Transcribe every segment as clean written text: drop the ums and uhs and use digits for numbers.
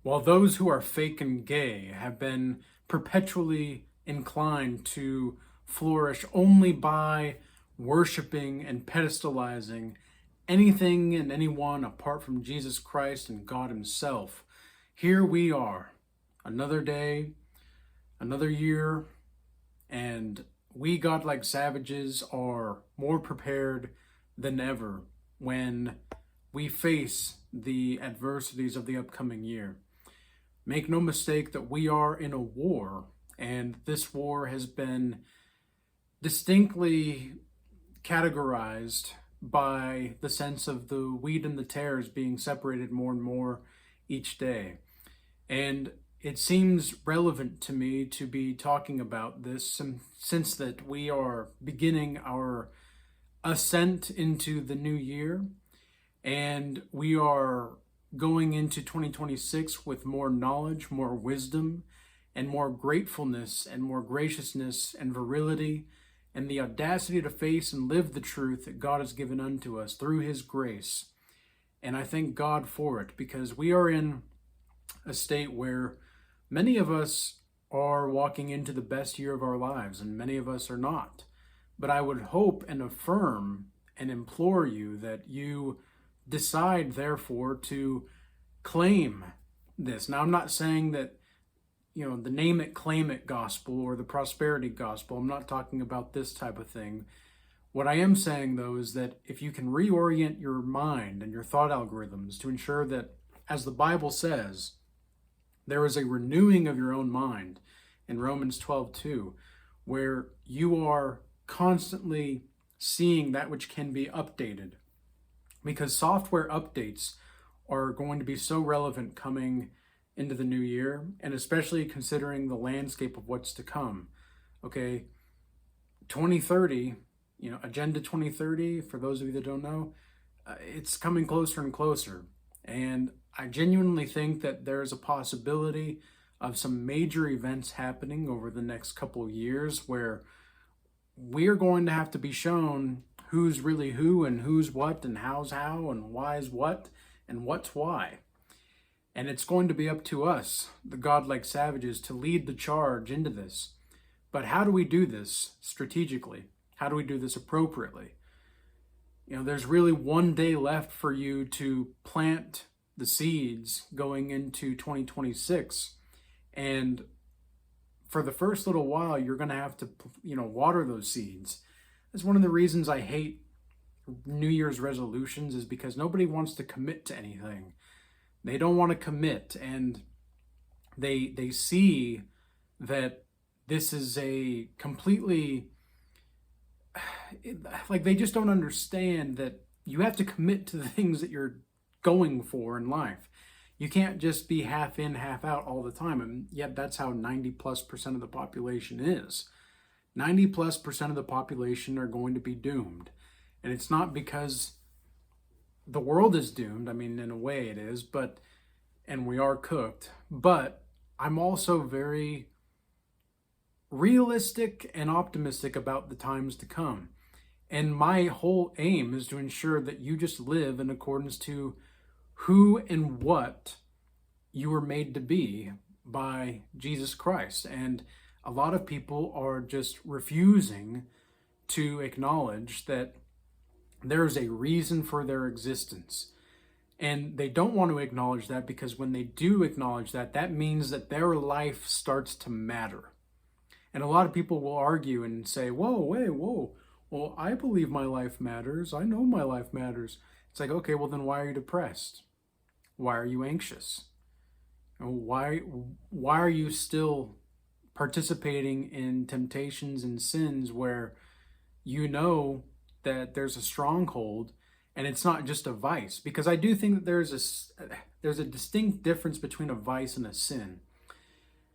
While those who are fake and gay have been perpetually inclined to flourish only by worshiping and pedestalizing anything and anyone apart from Jesus Christ and God Himself, here we are, another day, another year, and we godlike savages are more prepared than ever when we face the adversities of the upcoming year. Make no mistake that we are in a war, and this war has been distinctly categorized by the sense of the wheat and the tares being separated more and more each day. And it seems relevant to me to be talking about this since that we are beginning our ascent into the new year, and we are going into 2026 with more knowledge, more wisdom, and more gratefulness, and more graciousness, and virility, and the audacity to face and live the truth that God has given unto us through His grace. And I thank God for it, because we are in a state where many of us are walking into the best year of our lives, and many of us are not. But I would hope and affirm and implore you that you decide, therefore, to claim this. Now, I'm not saying that, the name it, claim it gospel or the prosperity gospel. I'm not talking about this type of thing. What I am saying, though, is that if you can reorient your mind and your thought algorithms to ensure that, as the Bible says, there is a renewing of your own mind in Romans 12:2, where you are constantly seeing that which can be updated, because software updates are going to be so relevant coming into the new year, and especially considering the landscape of what's to come. Okay, 2030, Agenda 2030, for those of you that don't know, it's coming closer and closer. And I genuinely think that there's a possibility of some major events happening over the next couple of years where we're going to have to be shown who's really who, and who's what, and how's how, and why's what, and what's why. And it's going to be up to us, the godlike savages, to lead the charge into this. But how do we do this strategically? How do we do this appropriately? There's really one day left for you to plant the seeds going into 2026. And for the first little while, you're going to have to, water those seeds. That's one of the reasons I hate New Year's resolutions, is because nobody wants to commit to anything. They don't want to commit, and they see that this is a completely, like, they just don't understand that you have to commit to the things that you're going for in life. You can't just be half in, half out all the time. And yet that's how 90+% of the population is. 90+% of the population are going to be doomed. And it's not because the world is doomed. I mean, in a way it is, and we are cooked. But I'm also very realistic and optimistic about the times to come. And my whole aim is to ensure that you just live in accordance to who and what you were made to be by Jesus Christ. And a lot of people are just refusing to acknowledge that there's a reason for their existence. And they don't want to acknowledge that, because when they do acknowledge that, that means that their life starts to matter. And a lot of people will argue and say, whoa, wait, whoa. Well, I believe my life matters. I know my life matters. It's like, okay, well then why are you depressed? Why are you anxious? Why are you still participating in temptations and sins where you know that there's a stronghold and it's not just a vice? Because I do think that there's a distinct difference between a vice and a sin.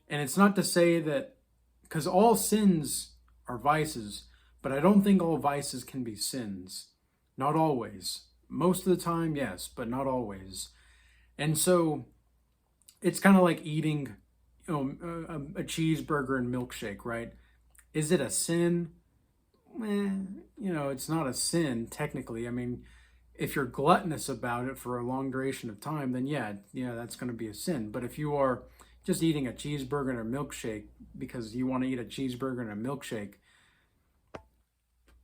And it's not to say that, because all sins are vices, but I don't think all vices can be sins. Not always. Most of the time, yes, but not always. And so it's kind of like eating, a cheeseburger and milkshake, right? Is it a sin? It's not a sin technically. I mean, If you're gluttonous about it for a long duration of time, then yeah, that's going to be a sin. But if you are just eating a cheeseburger and a milkshake because you want to eat a cheeseburger and a milkshake,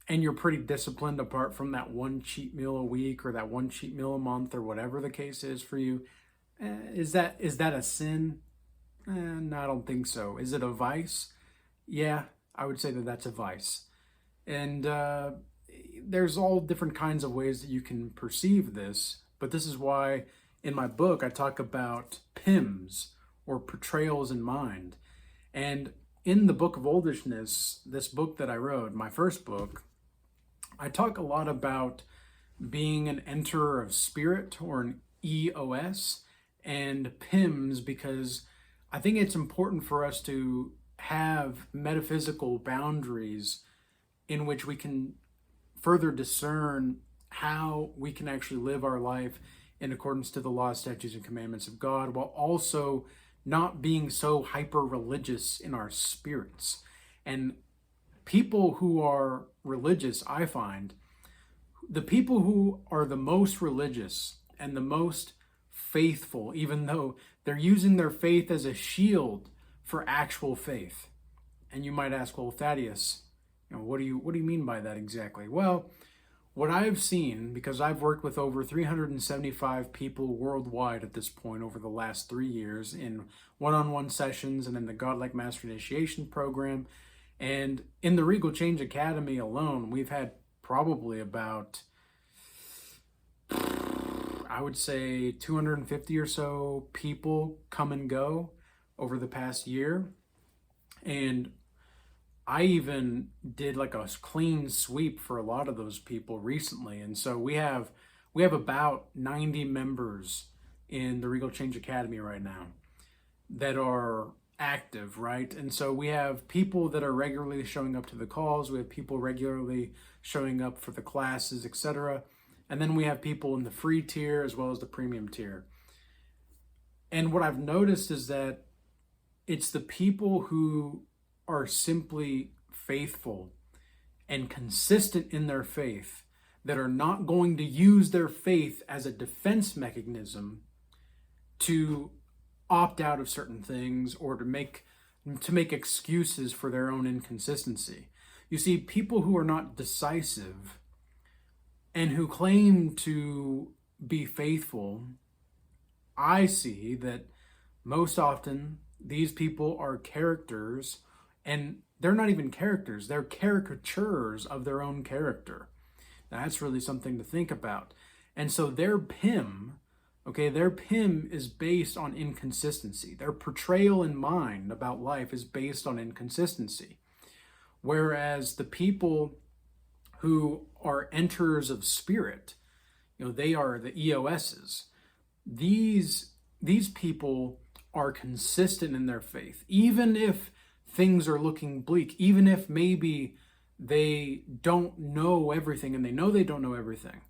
and you're pretty disciplined apart from that one cheat meal a week or that one cheat meal a month or whatever the case is for you, is that a sin? No, I don't think so. Is it a vice? Yeah, I would say that that's a vice. And there's all different kinds of ways that you can perceive this, but this is why in my book I talk about PIMs, or portrayals in mind. And in the Book of Oldishness, this book that I wrote, my first book, I talk a lot about being an enterer of spirit, or an EOS, and PIMs, because I think it's important for us to have metaphysical boundaries in which we can further discern how we can actually live our life in accordance to the law, statutes, and commandments of God, while also not being so hyper religious in our spirits. And people who are religious, I find, the people who are the most religious and the most faithful, even though they're using their faith as a shield for actual faith. And you might ask, well, Thaddeus, what do you mean by that exactly? Well, what I've seen, because I've worked with over 375 people worldwide at this point over the last 3 years in one-on-one sessions and in the Godlike Master Initiation program, and in the Regal Change Academy alone, we've had probably about, I would say, 250 or so people come and go over the past year. And I even did like a clean sweep for a lot of those people recently. And so we have about 90 members in the Regal Change Academy right now that are active, right? And so we have people that are regularly showing up to the calls, we have people regularly showing up for the classes, etc. And then we have people in the free tier as well as the premium tier. And what I've noticed is that it's the people who are simply faithful and consistent in their faith that are not going to use their faith as a defense mechanism to opt out of certain things or to make excuses for their own inconsistency. You see, people who are not decisive and who claim to be faithful, I see that most often these people are characters, and they're not even characters, they're caricatures of their own character. Now, that's really something to think about. And so their PIM, their PIM is based on inconsistency. Their portrayal in mind about life is based on inconsistency. Whereas the people who are enterers of spirit, they are the EOSs. These people are consistent in their faith, even if things are looking bleak, even if maybe they don't know everything, and they know they don't know everything.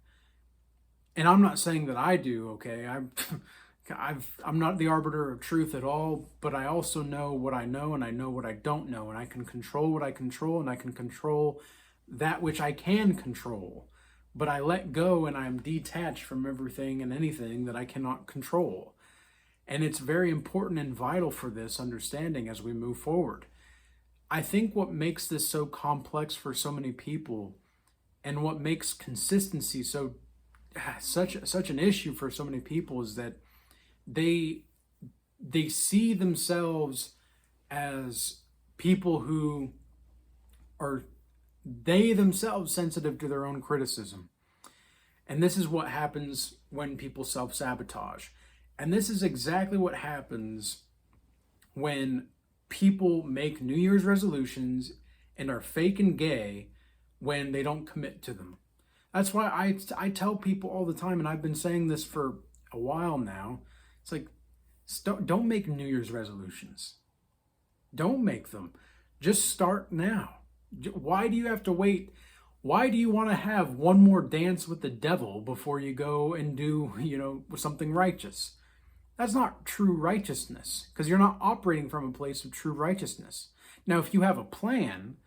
And I'm not saying that I do, okay? I'm not the arbiter of truth at all, but I also know what I know, and I know what I don't know, and I can control what I control, and I can control that which I can control. But I let go, and I'm detached from everything and anything that I cannot control. And it's very important and vital for this understanding as we move forward. I think what makes this so complex for so many people, and what makes consistency such an issue for so many people, is that they see themselves as people who are they themselves sensitive to their own criticism. And this is what happens when people self-sabotage. And this is exactly what happens when people make New Year's resolutions and are fake and gay when they don't commit to them. That's why I tell people all the time, and I've been saying this for a while now, it's like, don't make New Year's resolutions. Don't make them. Just start now. Why do you have to wait? Why do you want to have one more dance with the devil before you go and do, something righteous? That's not true righteousness, because you're not operating from a place of true righteousness. Now, if you have a plan,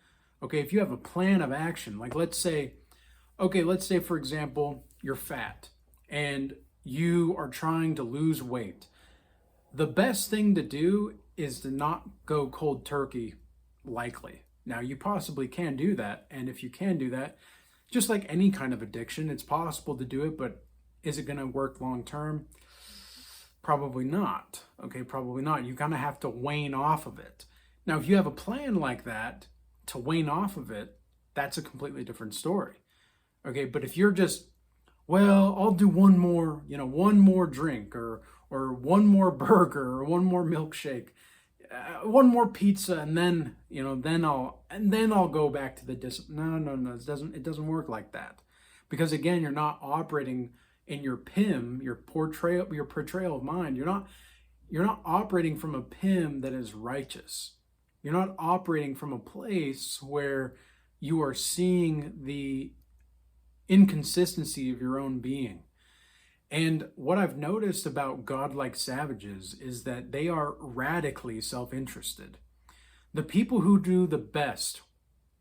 if you have a plan of action, like let's say, for example, you're fat and you are trying to lose weight, the best thing to do is to not go cold turkey, likely. Now, you possibly can do that. And if you can do that, just like any kind of addiction, it's possible to do it, but is it going to work long term? Probably not. Okay, probably not. You kind of have to wane off of it. Now, if you have a plan like that to wane off of it, that's a completely different story. Okay, but if you're just, well, I'll do one more, one more drink or one more burger or one more milkshake, one more pizza, and then I'll go back to the discipline. No, it doesn't work like that, because again, you're not operating in your PIM, your portrayal of mind. You're not operating from a PIM that is righteous. You're not operating from a place where you are seeing the inconsistency of your own being. And what I've noticed about godlike savages is that they are radically self-interested. The people who do the best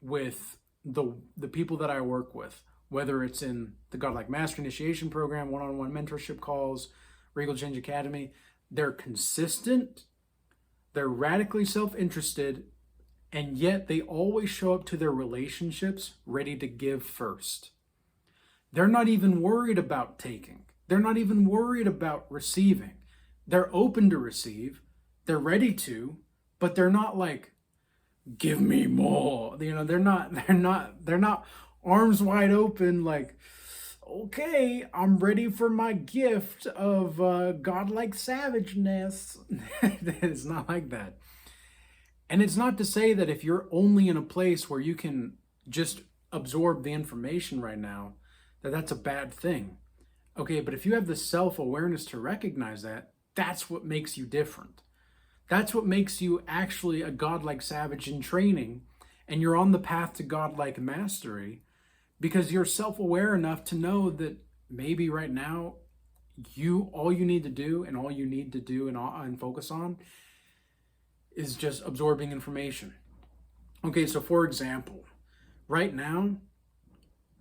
with the people that I work with, whether it's in the Godlike Master Initiation Program, one-on-one mentorship calls, Regal Change Academy, they're consistent, they're radically self-interested, and yet they always show up to their relationships ready to give first. They're not even worried about taking. They're not even worried about receiving. They're open to receive. They're ready to, but they're not like, give me more. They're not arms wide open like, okay, I'm ready for my gift of godlike savageness. It's not like that. And it's not to say that if you're only in a place where you can just absorb the information right now, that's a bad thing. Okay, but if you have the self-awareness to recognize that, that's what makes you different. That's what makes you actually a godlike savage in training, and you're on the path to godlike mastery, because you're self-aware enough to know that maybe right now, all you need to do and focus on is just absorbing information. Okay, so for example, right now,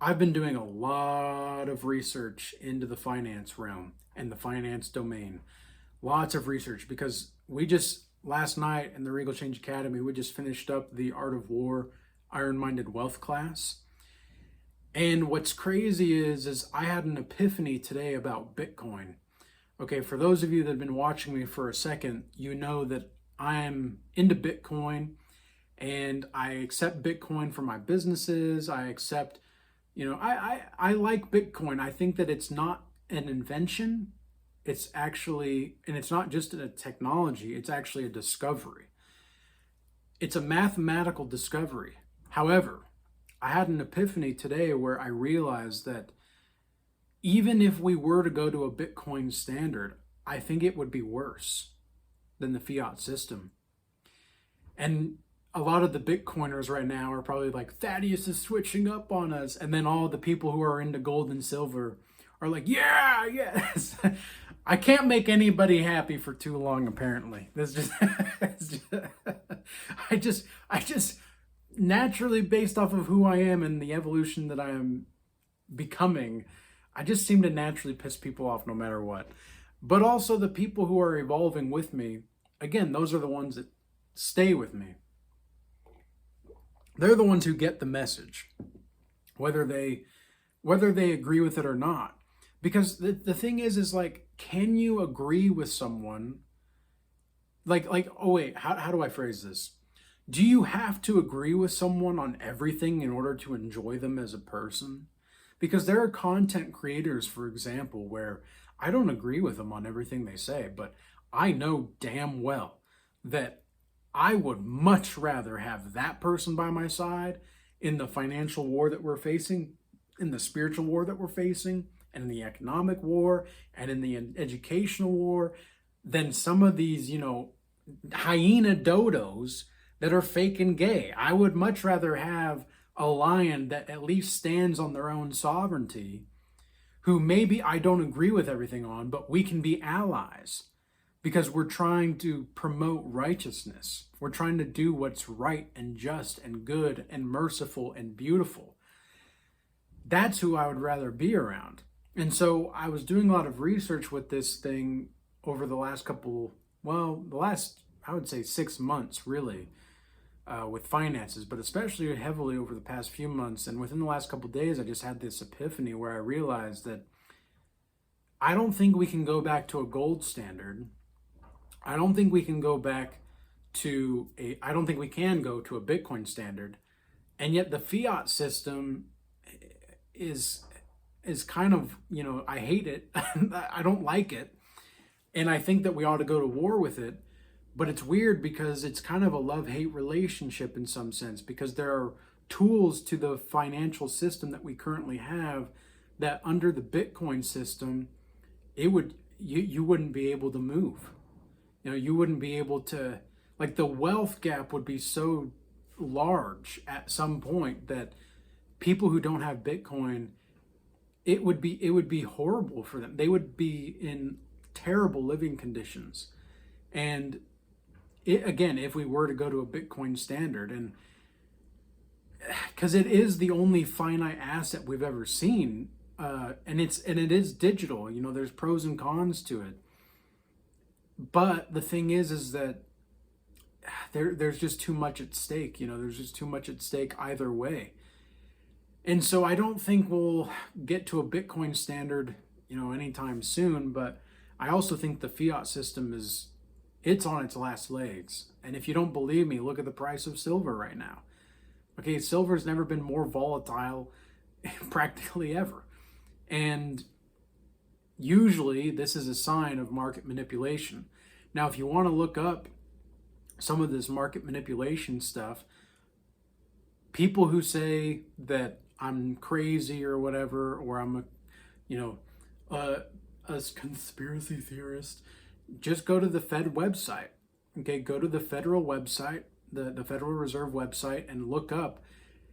I've been doing a lot of research into the finance realm and the finance domain. Lots of research, because last night in the Regal Change Academy, we just finished up the Art of War, Iron-Minded Wealth class. And what's crazy is I had an epiphany today about Bitcoin. Okay, for those of you that have been watching me for a second, you know that I'm into Bitcoin and I accept Bitcoin for my businesses. I accept I like Bitcoin. I think that it's not an invention. It's actually, and it's not just a technology, it's actually a discovery. It's a mathematical discovery. However, I had an epiphany today where I realized that even if we were to go to a Bitcoin standard, I think it would be worse than the fiat system. And a lot of the Bitcoiners right now are probably like, Thaddeus is switching up on us. And then all the people who are into gold and silver are like, yeah, yes. I can't make anybody happy for too long, apparently. I just naturally, based off of who I am and the evolution that I am becoming, I just seem to naturally piss people off no matter what. But also the people who are evolving with me, again, those are the ones that stay with me. They're the ones who get the message, whether they agree with it or not. Because the thing is like, can you agree with someone? Oh wait, how do I phrase this? Do you have to agree with someone on everything in order to enjoy them as a person? Because there are content creators, for example, where I don't agree with them on everything they say, but I know damn well that I would much rather have that person by my side in the financial war that we're facing, in the spiritual war that we're facing, and in the economic war, and in the educational war, than some of these, hyena dodos that are fake and gay. I would much rather have a lion that at least stands on their own sovereignty, who maybe I don't agree with everything on, but we can be allies. Because we're trying to promote righteousness. We're trying to do what's right and just and good and merciful and beautiful. That's who I would rather be around. And so I was doing a lot of research with this thing over the last the last, I would say 6 months really, with finances, but especially heavily over the past few months. And within the last couple of days, I just had this epiphany where I realized that I don't think we can go back to a gold standard. I don't think we can go back I don't think we can go to a Bitcoin standard. And yet the fiat system is kind of, I hate it. I don't like it. And I think that we ought to go to war with it. But it's weird because it's kind of a love-hate relationship in some sense, because there are tools to the financial system that we currently have that under the Bitcoin system, you wouldn't be able to move. You wouldn't be able to, like, the wealth gap would be so large at some point that people who don't have Bitcoin, it would be horrible for them. They would be in terrible living conditions. And again, if we were to go to a Bitcoin standard, and because it is the only finite asset we've ever seen, and it is digital. There's pros and cons to it. But the thing is that there's just too much at stake. There's just too much at stake either way. And so I don't think we'll get to a Bitcoin standard, anytime soon. But I also think the fiat system it's on its last legs. And if you don't believe me, look at the price of silver right now. Okay, silver's never been more volatile practically ever. And usually this is a sign of market manipulation. Now, if you want to look up some of this market manipulation stuff, people who say that I'm crazy or whatever, or I'm a conspiracy theorist, just go to the Fed website. Okay, go to the federal website, the Federal Reserve website, and look up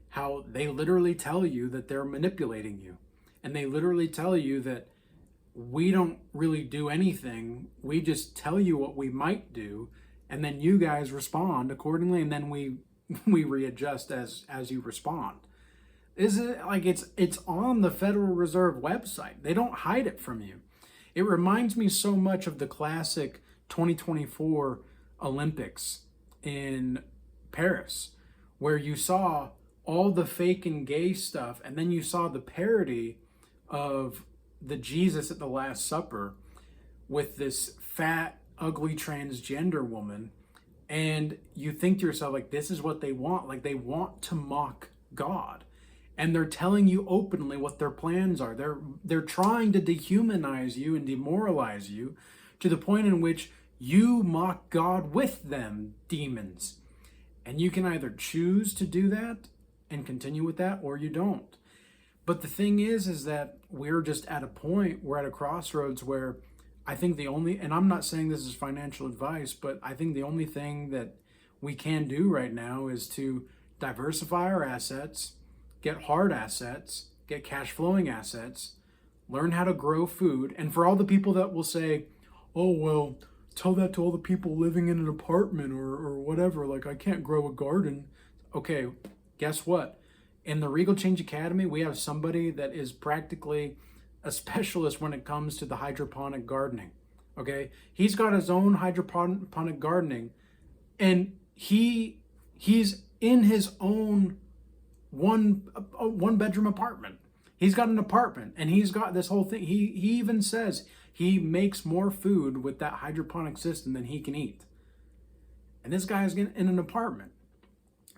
how they literally tell you that they're manipulating you. And they literally tell you that we don't really do anything. We just tell you what we might do, and then you guys respond accordingly, and then we readjust as you respond. Is it like it's on the Federal Reserve website? They don't hide it from you. It reminds me so much of the classic 2024 Olympics in Paris, where you saw all the fake and gay stuff, and then you saw the parody of the Jesus at the Last Supper with this fat, ugly transgender woman, and you think to yourself, like, this is what they want. Like, they want to mock God. And they're telling you openly what their plans are. They're trying to dehumanize you and demoralize you to the point in which you mock God with them, demons. And you can either choose to do that and continue with that, or you don't. But the thing is that we're just at a crossroads where I think and I'm not saying this is financial advice, but I think the only thing that we can do right now is to diversify our assets, get hard assets, get cash flowing assets, learn how to grow food. And for all the people that will say, oh, well, tell that to all the people living in an apartment or whatever, like, I can't grow a garden. Okay, guess what? In the Regal Change Academy, we have somebody that is practically a specialist when it comes to the hydroponic gardening. Okay, he's got his own hydroponic gardening, and he's in his own one bedroom apartment. He's got an apartment, and he's got this whole thing. He even says he makes more food with that hydroponic system than he can eat. And this guy's in an apartment.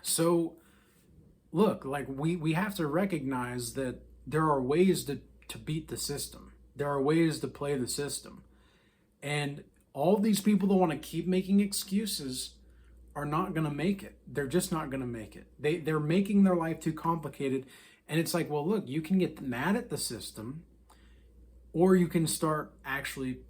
So look, like, we have to recognize that there are ways to beat the system. There are ways to play the system. And all these people that want to keep making excuses are not going to make it. They're just not going to make it. They're making their life too complicated. And it's like, well, look, you can get mad at the system, or you can start actually,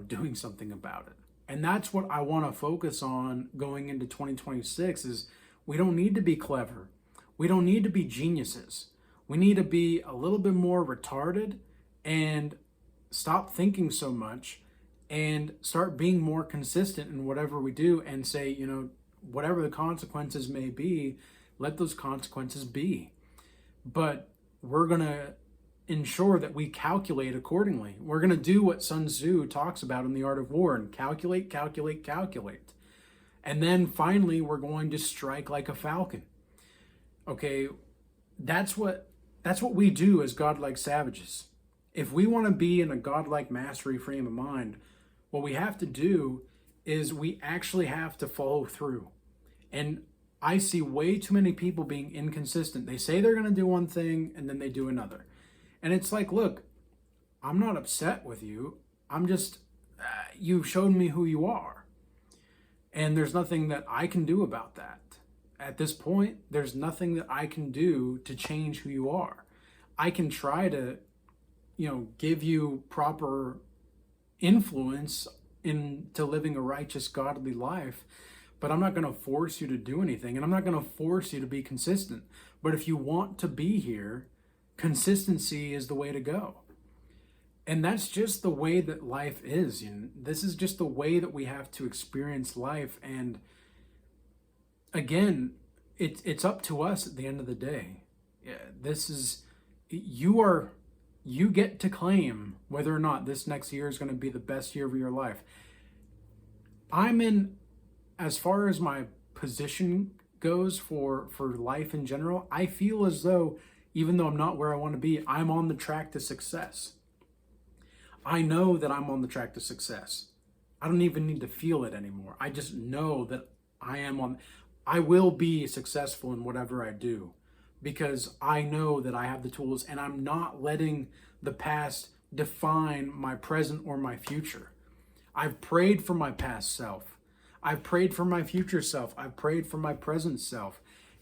doing something about it. And that's what I want to focus on going into 2026 is we don't need to be clever. We don't need to be geniuses. We need to be a little bit more retarded and stop thinking so much and start being more consistent in whatever we do and say, whatever the consequences may be, let those consequences be. But we're going to ensure that we calculate accordingly. We're going to do what Sun Tzu talks about in The Art of War and calculate, calculate, calculate. And then finally, we're going to strike like a falcon. Okay, that's what we do as godlike savages. If we want to be in a godlike mastery frame of mind, what we have to do is we actually have to follow through. And I see way too many people being inconsistent. They say they're going to do one thing and then they do another. And it's like, look, I'm not upset with you. I'm just, you've shown me who you are. And there's nothing that I can do about that. At this point, there's nothing that I can do to change who you are. I can try to, give you proper influence into living a righteous, godly life, but I'm not going to force you to do anything, and I'm not going to force you to be consistent. But if you want to be here, consistency is the way to go. And that's just the way that life is. This is just the way that we have to experience life. And again, it's up to us at the end of the day. You get to claim whether or not this next year is going to be the best year of your life. As far as my position goes for life in general, I feel as though, even though I'm not where I want to be, I'm on the track to success. I know that I'm on the track to success. I don't even need to feel it anymore. I just know that I will be successful in whatever I do, because I know that I have the tools, and I'm not letting the past define my present or my future. I've prayed for my past self. I've prayed for my future self. I've prayed for my present self.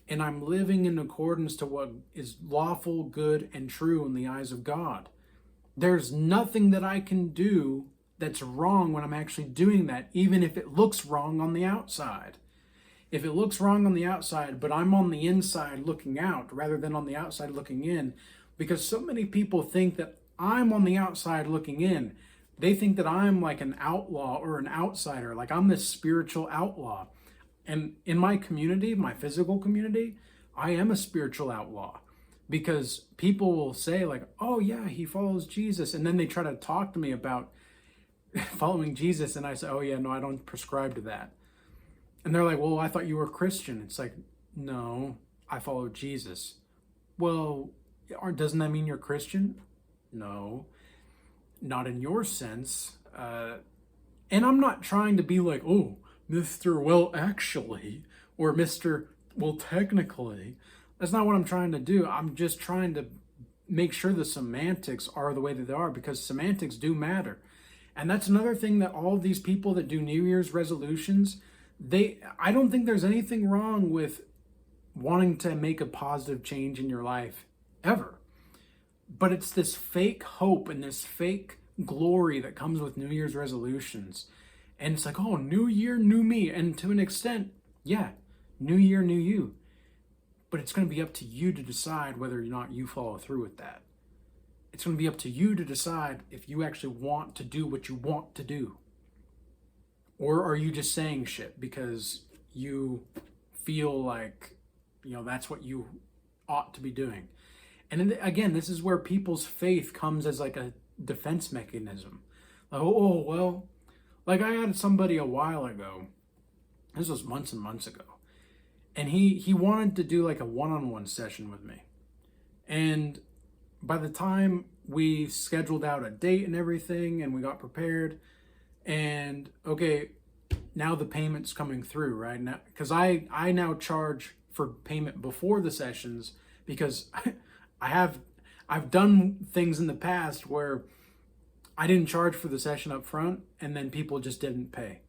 And I'm living in accordance to what is lawful, good, and true in the eyes of God. There's nothing that I can do that's wrong when I'm actually doing that, even if it looks wrong on the outside. If it looks wrong on the outside, but I'm on the inside looking out rather than on the outside looking in, because so many people think that I'm on the outside looking in. They think that I'm like an outlaw or an outsider, like I'm this spiritual outlaw. And in my community, my physical community, I am a spiritual outlaw, because people will say like, oh yeah, he follows Jesus. And then they try to talk to me about following Jesus. And I say, oh yeah, no, I don't prescribe to that. And they're like, well, I thought you were a Christian. It's like, no, I follow Jesus. Well, doesn't that mean you're Christian? No, not in your sense. And I'm not trying to be like, oh, Mr. Well, actually, or Mr. Well, technically. That's not what I'm trying to do. I'm just trying to make sure the semantics are the way that they are, because semantics do matter. And that's another thing that all of these people that do New Year's resolutions, I don't think there's anything wrong with wanting to make a positive change in your life ever. But it's this fake hope and this fake glory that comes with New Year's resolutions. And it's like, oh, new year, new me. And to an extent, yeah, new year, new you. But it's going to be up to you to decide whether or not you follow through with that. It's going to be up to you to decide if you actually want to do what you want to do. Or are you just saying shit because you feel like, that's what you ought to be doing? And again, this is where people's faith comes as like a defense mechanism. Like, oh, well, like I had somebody a while ago, this was months and months ago, and he wanted to do like a one-on-one session with me. And by the time we scheduled out a date and everything, and we got prepared, and okay, now the payment's coming through right now, because I now charge for payment before the sessions, because I've done things in the past where I didn't charge for the session up front, and then people just didn't pay.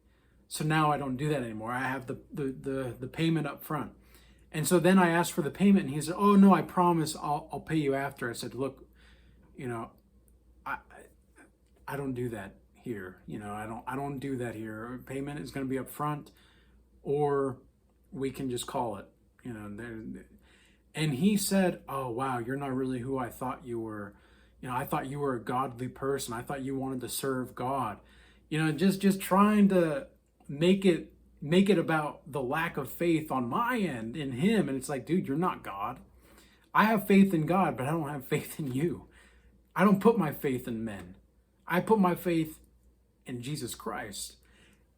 So now I don't do that anymore. I have the payment up front. And so then I asked for the payment, and he said, oh no, I promise I'll pay you after. I said, look, I don't do that here. I don't do that here. Payment is going to be up front, or we can just call it, And he said, oh wow, you're not really who I thought you were. I thought you were a godly person. I thought you wanted to serve God. Just trying to make it about the lack of faith on my end in him. And it's like, dude, you're not God. I have faith in God, but I don't have faith in you. I don't put my faith in men. I put my faith in Jesus Christ.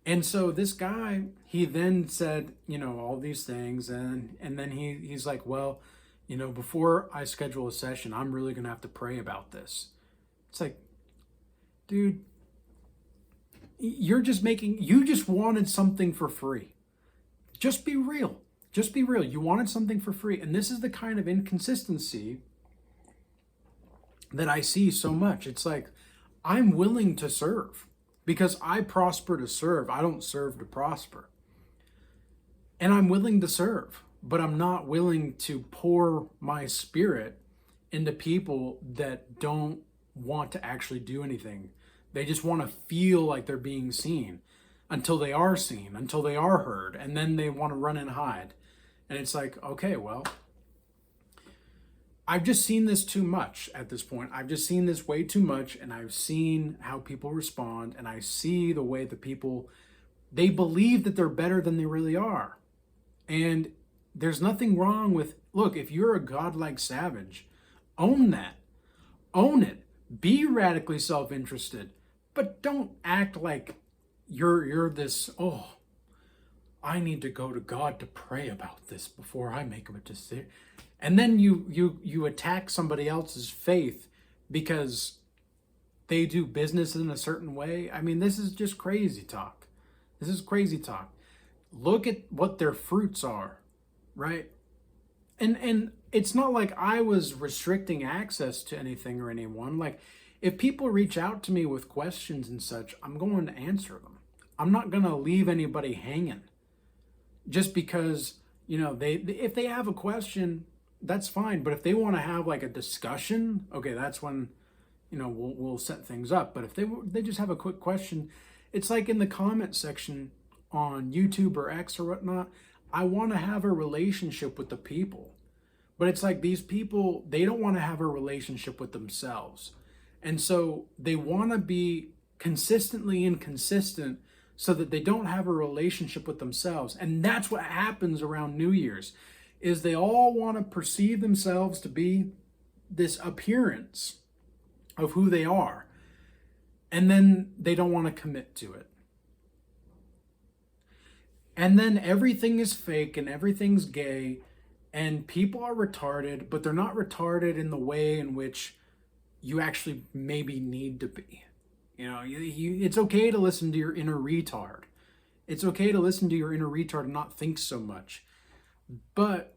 And so this guy, he then said, all these things, and then he's like, well, before I schedule a session, I'm really gonna have to pray about this. It's like, dude, you just wanted something for free. Just be real. Just be real. You wanted something for free. And this is the kind of inconsistency that I see so much. It's like, I'm willing to serve because I prosper to serve. I don't serve to prosper. And I'm willing to serve, but I'm not willing to pour my spirit into people that don't want to actually do anything. They just want to feel like they're being seen until they are seen, until they are heard, and then they want to run and hide. And it's like, okay, well, I've just seen this too much at this point. I've just seen this way too much, and I've seen how people respond, and I see the way the people, they believe that they're better than they really are. And there's nothing wrong with, look, if you're a godlike savage, own that. Own it. Be radically self-interested, but don't act like you're this, oh, I need to go to God to pray about this before I make a decision. And then you attack somebody else's faith because they do business in a certain way. I mean, this is just crazy talk. This is crazy talk. Look at what their fruits are, right? And it's not like I was restricting access to anything or anyone. Like, if people reach out to me with questions and such, I'm going to answer them. I'm not going to leave anybody hanging just because, if they have a question, that's fine. But if they want to have like a discussion, okay, that's when, we'll set things up. But if they just have a quick question, it's like in the comment section on YouTube or X or whatnot, I want to have a relationship with the people. But it's like these people, they don't want to have a relationship with themselves. And so they want to be consistently inconsistent so that they don't have a relationship with themselves. And that's what happens around New Year's, is they all want to perceive themselves to be this appearance of who they are. And then they don't want to commit to it. And then everything is fake and everything's gay and people are retarded, but they're not retarded in the way in which you actually maybe need to be. It's okay to listen to your inner retard. It's okay to listen to your inner retard and not think so much. But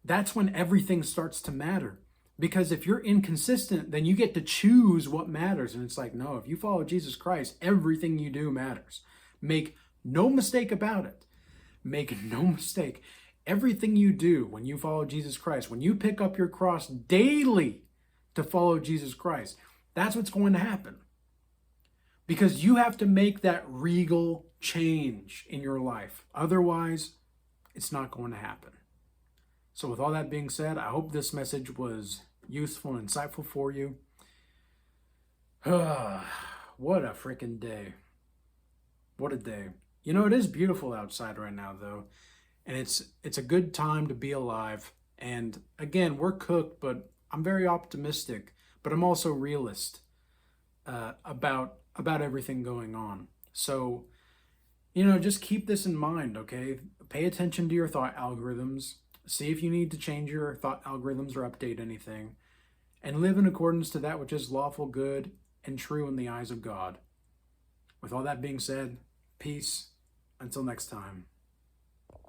that's when everything starts to matter. Because if you're inconsistent, then you get to choose what matters. And it's like, no, if you follow Jesus Christ, everything you do matters. Make no mistake about it. Make no mistake. Everything you do when you follow Jesus Christ, when you pick up your cross daily to follow Jesus Christ, that's what's going to happen. Because you have to make that regal change in your life. Otherwise, it's not going to happen. So with all that being said, I hope this message was useful and insightful for you. What a freaking day. What a day. It is beautiful outside right now, though. And it's a good time to be alive. And again, we're cooked, but I'm very optimistic. But I'm also realist about everything going on. So, just keep this in mind, okay? Pay attention to your thought algorithms. See if you need to change your thought algorithms or update anything. And live in accordance to that which is lawful, good, and true in the eyes of God. With all that being said, peace. Until next time.